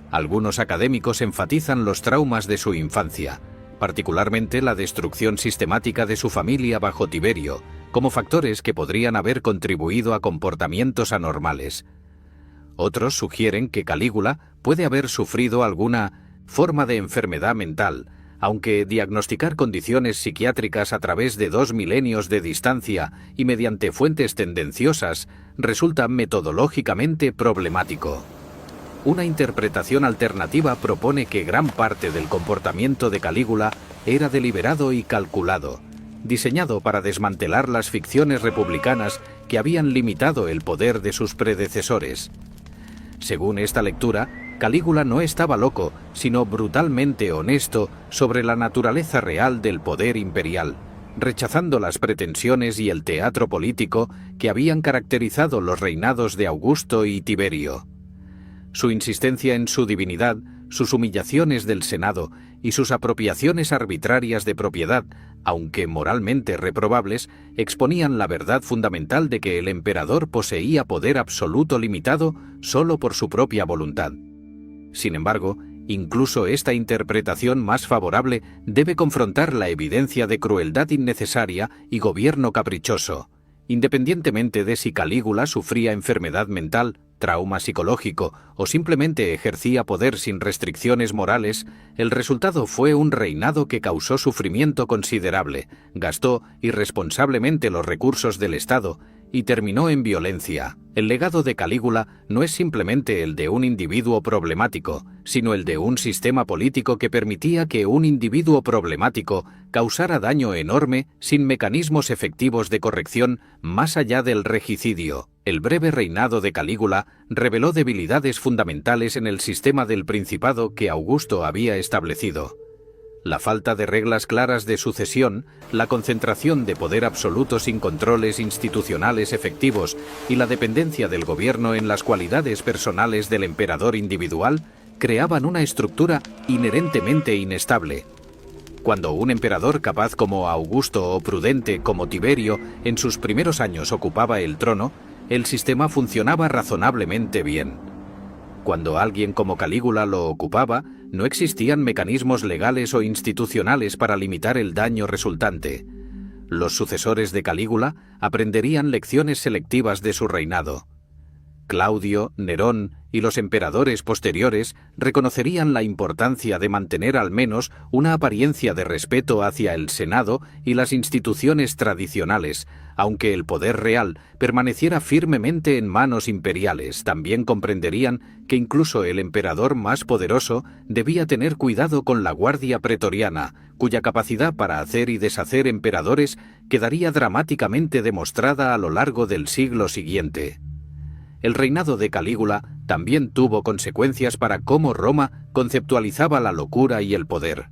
Algunos académicos enfatizan los traumas de su infancia, particularmente la destrucción sistemática de su familia bajo Tiberio, como factores que podrían haber contribuido a comportamientos anormales. Otros sugieren que Calígula puede haber sufrido alguna forma de enfermedad mental, aunque diagnosticar condiciones psiquiátricas a través de 2 milenios de distancia y mediante fuentes tendenciosas resulta metodológicamente problemático. Una interpretación alternativa propone que gran parte del comportamiento de Calígula era deliberado y calculado, diseñado para desmantelar las ficciones republicanas que habían limitado el poder de sus predecesores. Según esta lectura, Calígula no estaba loco, sino brutalmente honesto sobre la naturaleza real del poder imperial, rechazando las pretensiones y el teatro político que habían caracterizado los reinados de Augusto y Tiberio. Su insistencia en su divinidad, sus humillaciones del Senado y sus apropiaciones arbitrarias de propiedad, aunque moralmente reprobables, exponían la verdad fundamental de que el emperador poseía poder absoluto limitado solo por su propia voluntad. Sin embargo, incluso esta interpretación más favorable debe confrontar la evidencia de crueldad innecesaria y gobierno caprichoso. Independientemente de si Calígula sufría enfermedad mental, trauma psicológico o simplemente ejercía poder sin restricciones morales, el resultado fue un reinado que causó sufrimiento considerable, gastó irresponsablemente los recursos del Estado y terminó en violencia. El legado de Calígula no es simplemente el de un individuo problemático, sino el de un sistema político que permitía que un individuo problemático causara daño enorme sin mecanismos efectivos de corrección más allá del regicidio. El breve reinado de Calígula reveló debilidades fundamentales en el sistema del principado que Augusto había establecido. La falta de reglas claras de sucesión, la concentración de poder absoluto sin controles institucionales efectivos y la dependencia del gobierno en las cualidades personales del emperador individual creaban una estructura inherentemente inestable. Cuando un emperador capaz como Augusto o prudente como Tiberio en sus primeros años ocupaba el trono, el sistema funcionaba razonablemente bien. Cuando alguien como Calígula lo ocupaba, no existían mecanismos legales o institucionales para limitar el daño resultante. Los sucesores de Calígula aprenderían lecciones selectivas de su reinado. Claudio, Nerón y los emperadores posteriores reconocerían la importancia de mantener al menos una apariencia de respeto hacia el Senado y las instituciones tradicionales, aunque el poder real permaneciera firmemente en manos imperiales. También comprenderían que incluso el emperador más poderoso debía tener cuidado con la guardia pretoriana, cuya capacidad para hacer y deshacer emperadores quedaría dramáticamente demostrada a lo largo del siglo siguiente. El reinado de Calígula también tuvo consecuencias para cómo Roma conceptualizaba la locura y el poder.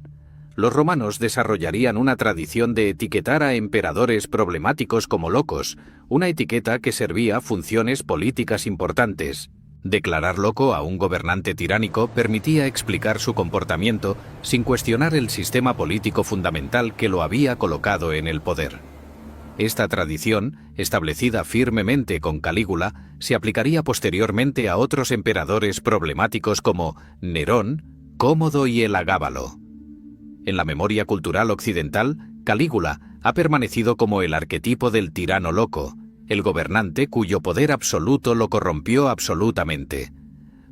Los romanos desarrollarían una tradición de etiquetar a emperadores problemáticos como locos, una etiqueta que servía a funciones políticas importantes. Declarar loco a un gobernante tiránico permitía explicar su comportamiento sin cuestionar el sistema político fundamental que lo había colocado en el poder. Esta tradición, establecida firmemente con Calígula, se aplicaría posteriormente a otros emperadores problemáticos como Nerón, Cómodo y Elagábalo. En la memoria cultural occidental, Calígula ha permanecido como el arquetipo del tirano loco, el gobernante cuyo poder absoluto lo corrompió absolutamente.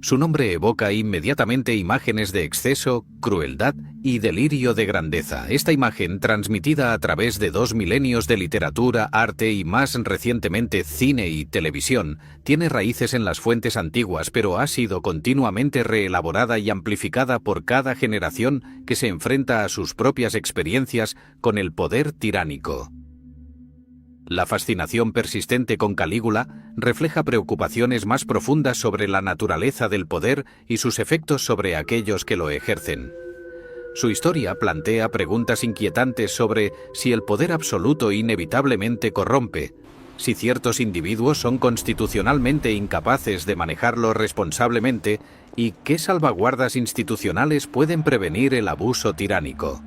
Su nombre evoca inmediatamente imágenes de exceso, crueldad y delirio de grandeza. Esta imagen, transmitida a través de 2 milenios de literatura, arte y más recientemente cine y televisión, tiene raíces en las fuentes antiguas, pero ha sido continuamente reelaborada y amplificada por cada generación que se enfrenta a sus propias experiencias con el poder tiránico. La fascinación persistente con Calígula refleja preocupaciones más profundas sobre la naturaleza del poder y sus efectos sobre aquellos que lo ejercen. Su historia plantea preguntas inquietantes sobre si el poder absoluto inevitablemente corrompe, si ciertos individuos son constitucionalmente incapaces de manejarlo responsablemente y qué salvaguardas institucionales pueden prevenir el abuso tiránico.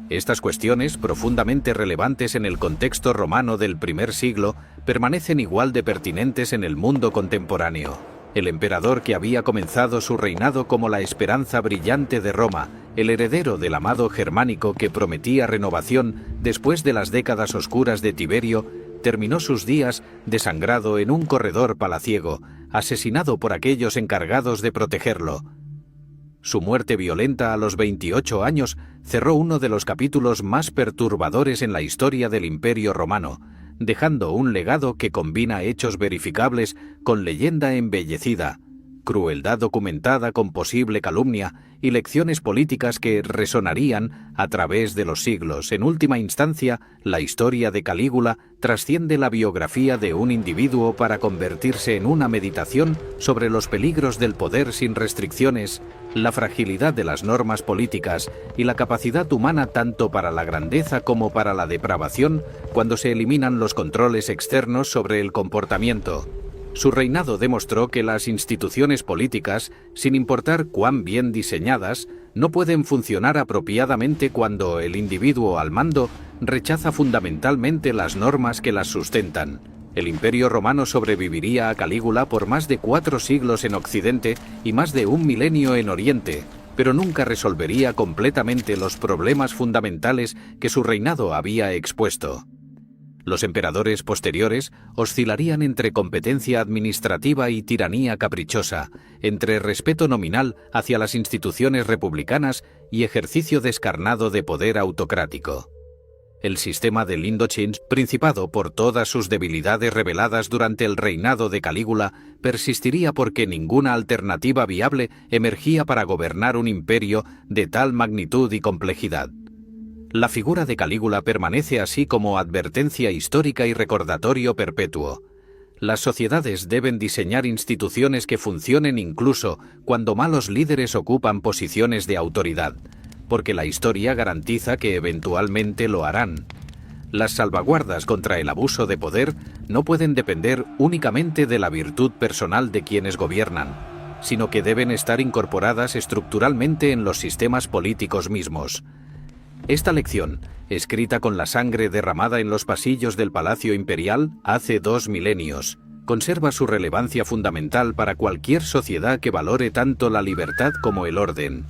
Estas cuestiones, profundamente relevantes en el contexto romano del primer siglo, permanecen igual de pertinentes en el mundo contemporáneo. El emperador que había comenzado su reinado como la esperanza brillante de Roma, el heredero del amado germánico que prometía renovación después de las décadas oscuras de Tiberio, terminó sus días desangrado en un corredor palaciego, asesinado por aquellos encargados de protegerlo. Su muerte violenta a los 28 años cerró uno de los capítulos más perturbadores en la historia del Imperio Romano, dejando un legado que combina hechos verificables con leyenda embellecida, crueldad documentada con posible calumnia y lecciones políticas que resonarían a través de los siglos. En última instancia, la historia de Calígula trasciende la biografía de un individuo para convertirse en una meditación sobre los peligros del poder sin restricciones, la fragilidad de las normas políticas y la capacidad humana tanto para la grandeza como para la depravación cuando se eliminan los controles externos sobre el comportamiento. Su reinado demostró que las instituciones políticas, sin importar cuán bien diseñadas, no pueden funcionar apropiadamente cuando el individuo al mando rechaza fundamentalmente las normas que las sustentan. El Imperio Romano sobreviviría a Calígula por más de 4 siglos en Occidente y más de 1 milenio en Oriente, pero nunca resolvería completamente los problemas fundamentales que su reinado había expuesto. Los emperadores posteriores oscilarían entre competencia administrativa y tiranía caprichosa, entre respeto nominal hacia las instituciones republicanas y ejercicio descarnado de poder autocrático. El sistema del Indochine, principado por todas sus debilidades reveladas durante el reinado de Calígula, persistiría porque ninguna alternativa viable emergía para gobernar un imperio de tal magnitud y complejidad. La figura de Calígula permanece así como advertencia histórica y recordatorio perpetuo. Las sociedades deben diseñar instituciones que funcionen incluso cuando malos líderes ocupan posiciones de autoridad, porque la historia garantiza que eventualmente lo harán. Las salvaguardas contra el abuso de poder no pueden depender únicamente de la virtud personal de quienes gobiernan, sino que deben estar incorporadas estructuralmente en los sistemas políticos mismos. Esta lección, escrita con la sangre derramada en los pasillos del Palacio Imperial hace 2 milenios, conserva su relevancia fundamental para cualquier sociedad que valore tanto la libertad como el orden.